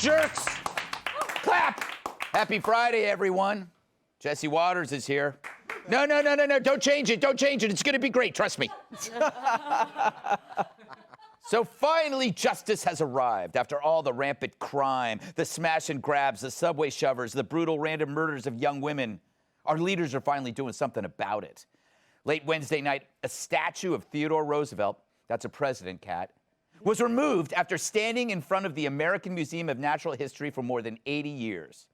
jerks. Clap. Happy Friday, everyone. Jesse Waters is here. No. Don't change it. Don't change it. It's going to be great. Trust me. So finally, justice has arrived after all the rampant crime, the smash and grabs, the subway shovers, the brutal random murders of young women. Our leaders are finally doing something about it. Late Wednesday night, a statue of Theodore Roosevelt, that's a president, Cat, was removed after standing in front of the American Museum of Natural History for more than 80 years.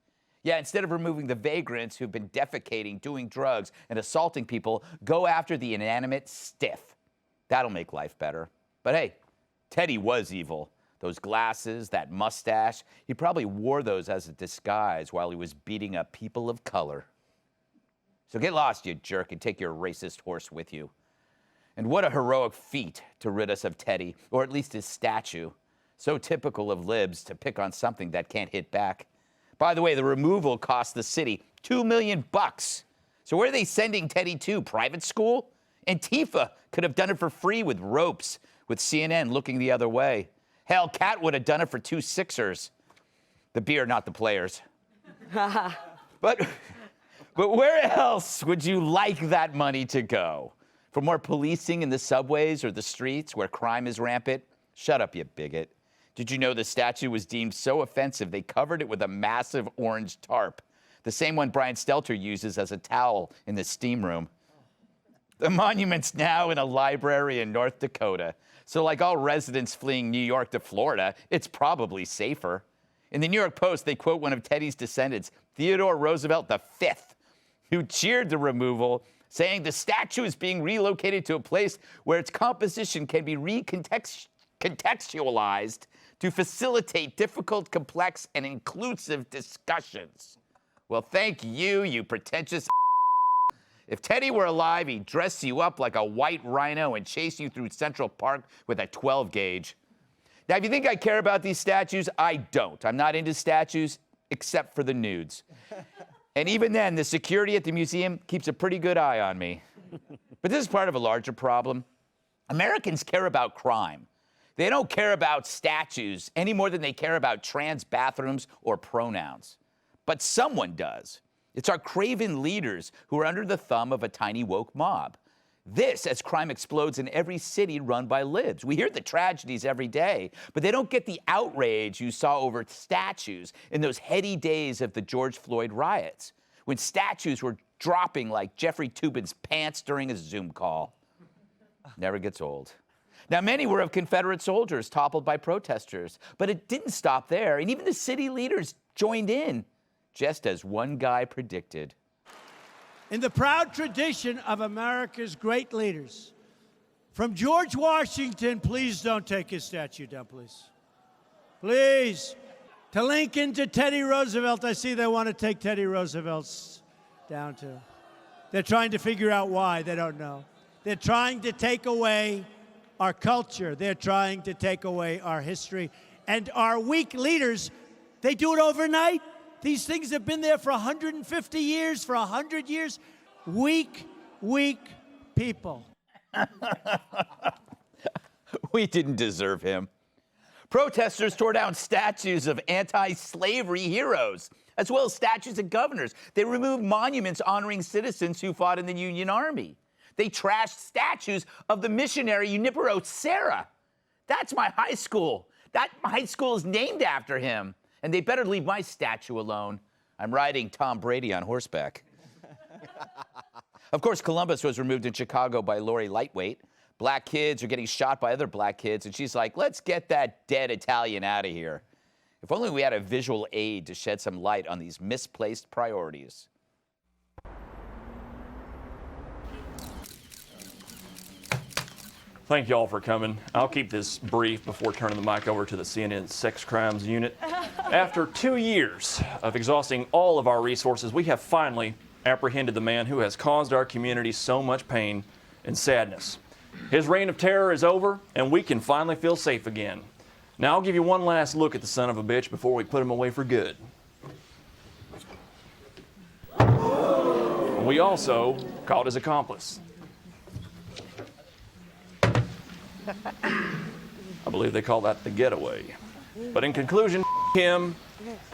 Yeah, instead of removing the vagrants who've been defecating, doing drugs, and assaulting people, go after the inanimate stiff. That'll make life better. But hey, Teddy was evil. Those glasses, that mustache, he probably wore those as a disguise while he was beating up people of color. So get lost, you jerk, and take your racist horse with you. And what a heroic feat to rid us of Teddy, or at least his statue. So typical of libs to pick on something that can't hit back. By the way, the removal cost the city $2 million. So where are they sending Teddy to? Private school? Antifa could have done it for free with ropes, with CNN looking the other way. Hell, Cat would have done it for 2 Sixers. The beer, not the players. But where else would you like that money to go? For more policing in the subways or the streets where crime is rampant? Shut up, you bigot. Did you know the statue was deemed so offensive they covered it with a massive orange tarp, the same one Brian Stelter uses as a towel in the steam room? The monument's now in a library in North Dakota. So like all residents fleeing New York to Florida, it's probably safer. In the New York Post, they quote one of Teddy's descendants, Theodore Roosevelt V, who cheered the removal, saying the statue is being relocated to a place where its composition can be recontextualized to facilitate difficult, complex, and inclusive discussions. Well, thank you, you pretentious. If Teddy were alive, he'd dress you up like a white rhino and chase you through Central Park with a 12 gauge. Now, if you think I care about these statues, I don't. I'm not into statues, except for the nudes. And even then, the security at the museum keeps a pretty good eye on me. But this is part of a larger problem. Americans care about crime. They don't care about statues any more than they care about trans bathrooms or pronouns. But someone does. It's our craven leaders who are under the thumb of a tiny woke mob. This as crime explodes in every city run by libs. We hear the tragedies every day, but they don't get the outrage you saw over statues in those heady days of the George Floyd riots, when statues were dropping like Jeffrey Toobin's pants during a Zoom call. Never gets old. Now, many were of Confederate soldiers toppled by protesters, but it didn't stop there, and even the city leaders joined in, just as one guy predicted. In the proud tradition of America's great leaders, from George Washington, please don't take his statue down, please. Please. To Lincoln, to Teddy Roosevelt, I see they want to take Teddy Roosevelt's down too. They're trying to figure out why, they don't know. They're trying to take away our culture. They're trying to take away our history. And our weak leaders, they do it overnight. These things have been there for 150 years, for 100 years. Weak people. We didn't deserve him. Protesters tore down statues of anti-slavery heroes, as well as statues of governors. They removed monuments honoring citizens who fought in the Union Army. They trashed statues of the missionary Junipero Serra. That's my high school. That high school is named after him. And they better leave my statue alone. I'm riding Tom Brady on horseback. Of course, Columbus was removed in Chicago by Lori Lightweight. Black kids are getting shot by other black kids, and she's like, let's get that dead Italian out of here. If only we had a visual aid to shed some light on these misplaced priorities. Thank you all for coming. I'll keep this brief before turning the mic over to the CNN Sex Crimes Unit. After 2 years of exhausting all of our resources, we have finally apprehended the man who has caused our community so much pain and sadness. His reign of terror is over, and we can finally feel safe again. Now I'll give you one last look at the son of a bitch before we put him away for good. We also caught his accomplice. I believe they call that the getaway. But in conclusion, him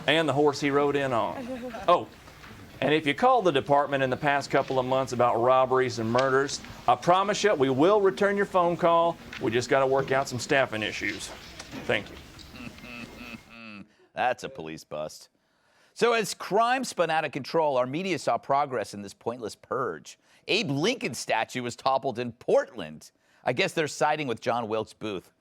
and the horse he rode in on. Oh, and if you call the department in the past couple of months about robberies and murders, I promise you we will return your phone call. We just got to work out some staffing issues. Thank you. That's a police bust. So as crime spun out of control, our media saw progress in this pointless purge. Abe Lincoln's statue was toppled in Portland. I guess they're siding with John Wilkes Booth.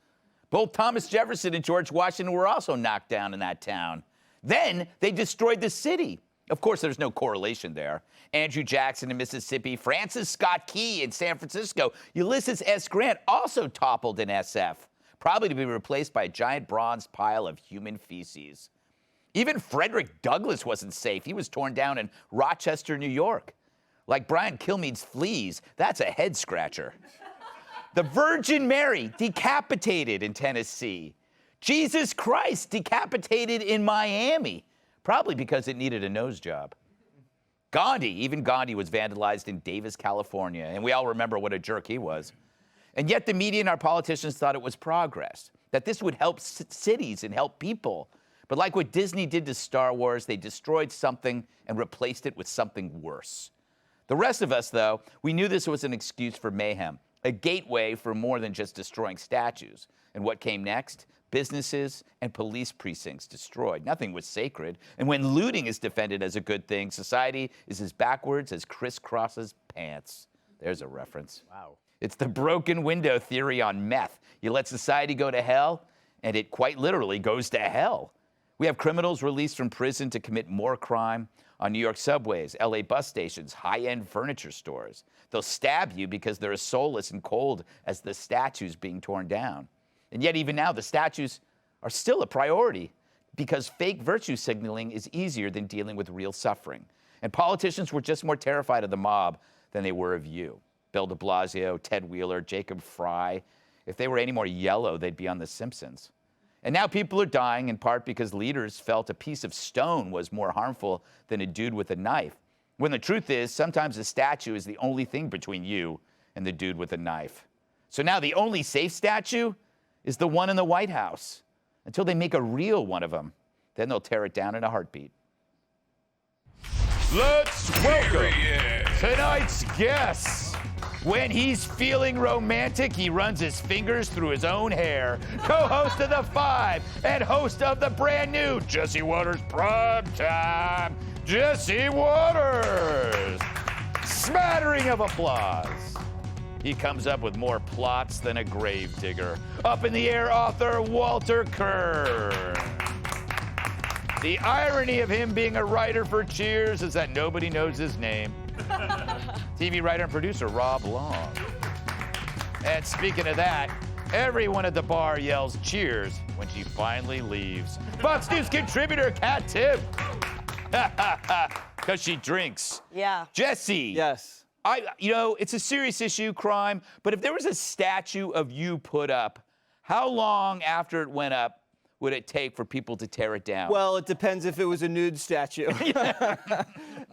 Both Thomas Jefferson and George Washington were also knocked down in that town. Then they destroyed the city. Of course, there's no correlation there. Andrew Jackson in Mississippi, Francis Scott Key in San Francisco, Ulysses S. Grant also toppled in SF, probably to be replaced by a giant bronze pile of human feces. Even Frederick Douglass wasn't safe. He was torn down in Rochester, New York. Like Brian Kilmeade's fleas, that's a head scratcher. The Virgin Mary decapitated in Tennessee. Jesus Christ decapitated in Miami, probably because it needed a nose job. Even Gandhi was vandalized in Davis, California, and we all remember what a jerk he was. And yet the media and our politicians thought it was progress, that this would help cities and help people. But like what Disney did to Star Wars, they destroyed something and replaced it with something worse. The rest of us, though, we knew this was an excuse for mayhem, a gateway for more than just destroying statues. And what came next? Businesses and police precincts destroyed. Nothing was sacred. And when looting is defended as a good thing, society is as backwards as crisscrosses pants. There's a reference. Wow. It's the broken window theory on meth. You let society go to hell, and it quite literally goes to hell. We have criminals released from prison to commit more crime on New York subways, LA bus stations, high-end furniture stores. They'll stab you because they're as soulless and cold as the statues being torn down. And yet even now, the statues are still a priority because fake virtue signaling is easier than dealing with real suffering. And politicians were just more terrified of the mob than they were of you. Bill de Blasio, Ted Wheeler, Jacob Fry. If they were any more yellow, they'd be on The Simpsons. And now people are dying in part because leaders felt a piece of stone was more harmful than a dude with a knife. When the truth is, sometimes a statue is the only thing between you and the dude with a knife. So now the only safe statue is the one in the White House until they make a real one of them. Then they'll tear it down in a heartbeat. Let's welcome tonight's guest. When he's feeling romantic, he runs his fingers through his own hair. Co-host of The Five and host of the brand new Jesse Waters Primetime, Jesse Waters. Smattering of applause. He comes up with more plots than a gravedigger. Up in the air, author Walter Kern. The irony of him being a writer for Cheers is that nobody knows his name. TV writer and producer Rob Long. And speaking of that, everyone at the bar yells cheers when she finally leaves. Fox News contributor Kat Timm. Because she drinks. Yeah. Jesse. Yes. It's a serious issue, crime, but if there was a statue of you put up, how long after it went up would it take for people to tear it down? Well, it depends if it was a nude statue.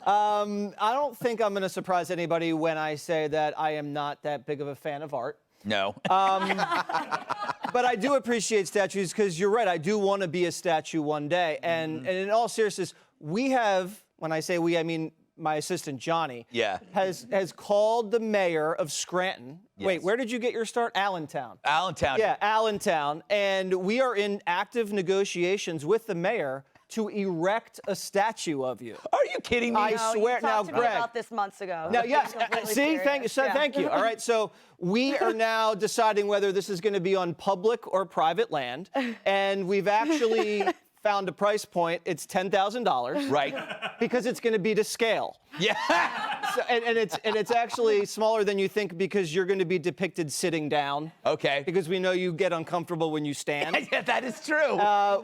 I don't think I'm going to surprise anybody when I say that I am not that big of a fan of art. No. But I do appreciate statues because you're right. I do want to be a statue one day. And in all seriousness, we have, when I say we, I mean my assistant Johnny, has called the mayor of Scranton. Yes. Wait, where did you get your start? Allentown. Allentown. Yeah, Allentown. And we are in active negotiations with the mayor to erect a statue of you. Are you kidding me? I swear. You now, talked to me Greg. about this months ago. Now, yes. See, thank you. All right, so we are now deciding whether this is going to be on public or private land, and we've actually found a price point. It's $10,000. Right. Because it's going to be to scale. Yeah. So, and it's actually smaller than you think because you're going to be depicted sitting down. Okay. Because we know you get uncomfortable when you stand. Yeah, that is true.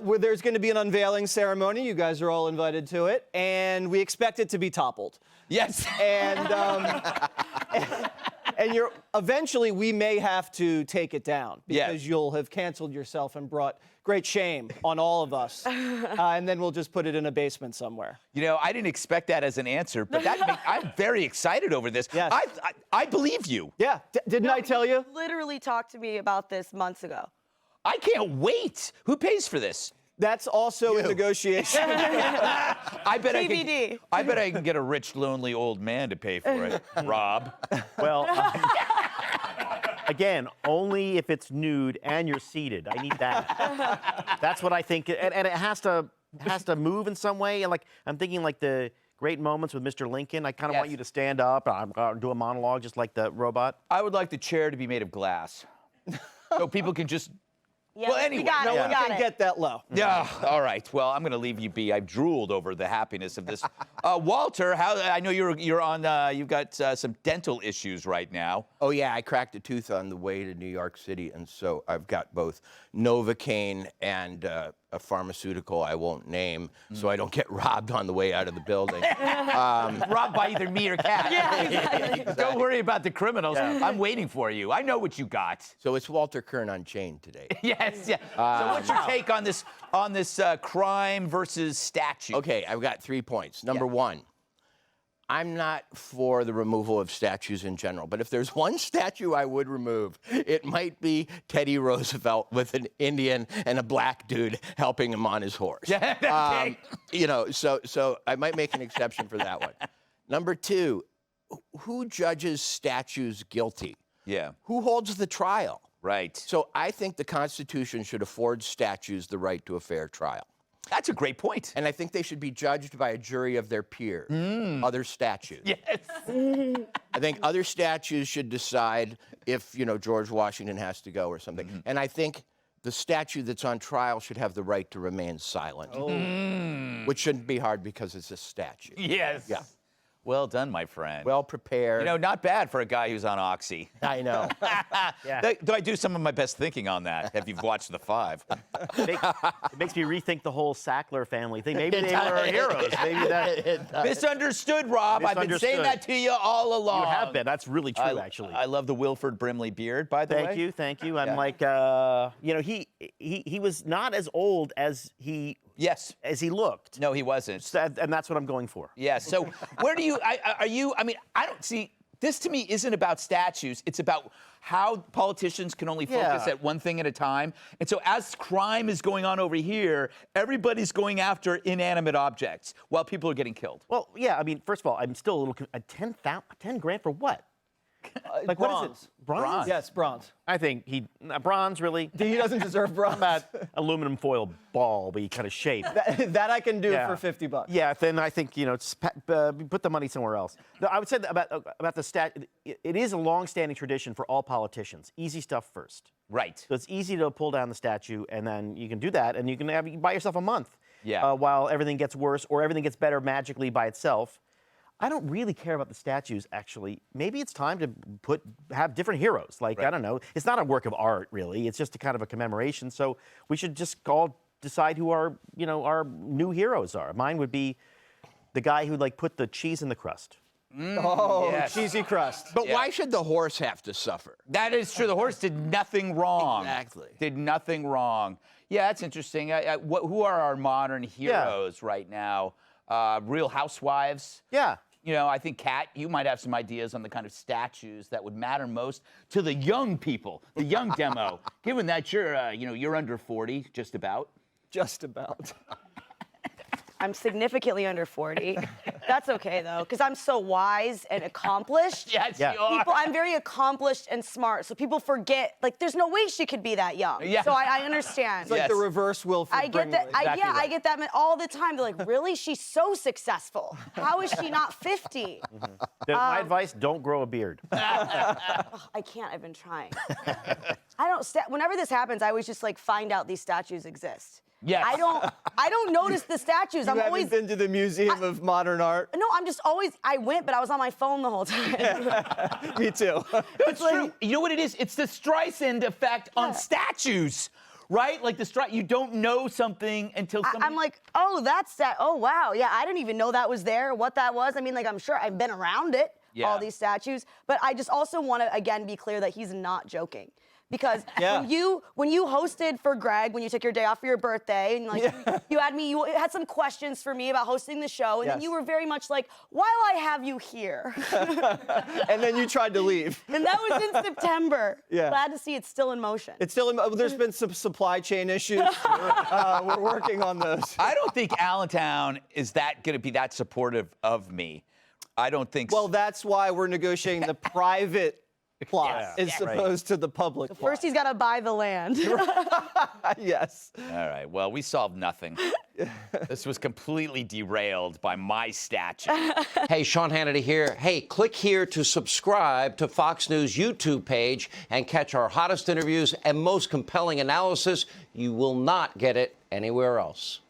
Where there's going to be an unveiling ceremony. You guys are all invited to it, and we expect it to be toppled. Yes. And eventually we may have to take it down because you'll have canceled yourself and brought great shame on all of us. And then we'll just put it in a basement somewhere. I didn't expect that as an answer, but I'm very excited over this. Yes. I believe you. Yeah, didn't I tell you? Literally talked to me about this months ago. I can't wait. Who pays for this? That's also in negotiation. I bet TBD. I bet I can get a rich, lonely old man to pay for it. Rob. Well, again, only if it's nude and you're seated. I need that. That's what I think, and it has to move in some way. And like I'm thinking, like the great moments with Mr. Lincoln. I kind of want you to stand up. I'm going to do a monologue just like the robot. I would like the chair to be made of glass, so people can just. Yeah, Well, anyway, we got No it. one We got can it. get that low. Yeah. All right. Well, I'm going to leave you be. I've drooled over the happiness of this. Walter, I know you're on. You've got some dental issues right now. Oh, yeah, I cracked a tooth on the way to New York City, and so I've got both Novocaine and a pharmaceutical I won't name, so I don't get robbed on the way out of the building. Robbed by either me or Kat. Yeah, exactly. Don't worry about the criminals. I'm waiting for you. I know what you got. So it's Walter Kern Unchained today. Yes. Yeah. So what's your take on this crime versus statute? Okay, I've got 3 points. Number one, I'm not for the removal of statues in general, but if there's one statue I would remove, it might be Teddy Roosevelt with an Indian and a black dude helping him on his horse. You know, so I might make an exception for that one. Number two, who judges statues guilty? Yeah. Who holds the trial? Right. So I think the Constitution should afford statues the right to a fair trial. That's a great point. And I think they should be judged by a jury of their peers, other statues. Yes. I think other statues should decide if, George Washington has to go or something. And I think the statue that's on trial should have the right to remain silent, which shouldn't be hard because it's a statue. Yes. Yeah. Well done, my friend. Well prepared. Not bad for a guy who's on Oxy. I know. Do I do some of my best thinking on that? Have you watched The Five? It makes me rethink the whole Sackler family thing. Maybe they were heroes. Maybe that. Misunderstood, Rob. I've been saying Misunderstood. that to you all along. You have been. That's really true, actually. I love the Wilford Brimley beard, by the way. Thank you. I'm like, he was not as old as he looked. No, he wasn't. And that's what I'm going for. Yeah. So where do you? I don't see. This to me isn't about statues. It's about how politicians can only focus at one thing at a time. And so as crime is going on over here, everybody's going after inanimate objects while people are getting killed. Well, yeah. I mean, first of all, I'm still a little. 10 grand for what? Like bronze. what is it? Bronze? Yes, bronze. I think bronze really. He doesn't deserve bronze. About aluminum foil ball, but kind of shape. that I can do for $50. Yeah, then I think put the money somewhere else. I would say that about the stat. It is a long-standing tradition for all politicians. Easy stuff first. Right. So it's easy to pull down the statue, and then you can do that, and you can buy yourself a month. Yeah. While everything gets worse or everything gets better magically by itself. I don't really care about the statues, actually. Maybe it's time to have different heroes. Like, I don't know. It's not a work of art, really. It's just a kind of a commemoration. So we should just all decide who our new heroes are. Mine would be the guy who, put the cheese in the crust. Cheesy crust. But why should the horse have to suffer? That is true. The horse did nothing wrong. Exactly. Did nothing wrong. Yeah, that's interesting. Who are our modern heroes right now? Real Housewives. Yeah. I think, Kat, you might have some ideas on the kind of statues that would matter most to the young people, the young demo, given that you're under 40, just about. Just about. I'm significantly under 40. That's okay, though, because I'm so wise and accomplished. Yes, you are. I'm very accomplished and smart, so people forget, there's no way she could be that young. Yeah. So I understand. It's like the reverse Wilford I get that. Brimley. I get that all the time. They're like, really? She's so successful. How is she not 50? My advice, don't grow a beard. I can't. I've been trying. Whenever this happens, I always just find out these statues exist. Yes. I don't notice the statues. You I'm haven't always been to the Museum of Modern Art? No, I'm just always. I went, but I was on my phone the whole time. Me too. It's true. You know what it is? It's the Streisand effect on statues, right? Like you don't know something until somebody... I'm like, oh, that's that. Oh, wow. Yeah, I didn't even know that was there, what that was. I mean, I'm sure I've been around it, all these statues. But I just also want to, again, be clear that he's not joking. because when you hosted for Greg, when you took your day off for your birthday, and like you had some questions for me about hosting the show, and then you were very much like, while I have you here. And then you tried to leave. And that was in September. Yeah. Glad to see it's still in motion. It's still there's been some supply chain issues. We're working on those. I don't think Allentown is going to be that supportive of me. I don't think so. Well, that's why we're negotiating the private plot as opposed to the public plot. First, he's got to buy the land. Yes. All right. Well, we solved nothing. This was completely derailed by my statue. Hey, Sean Hannity here. Hey, click here to subscribe to Fox News YouTube page and catch our hottest interviews and most compelling analysis. You will not get it anywhere else.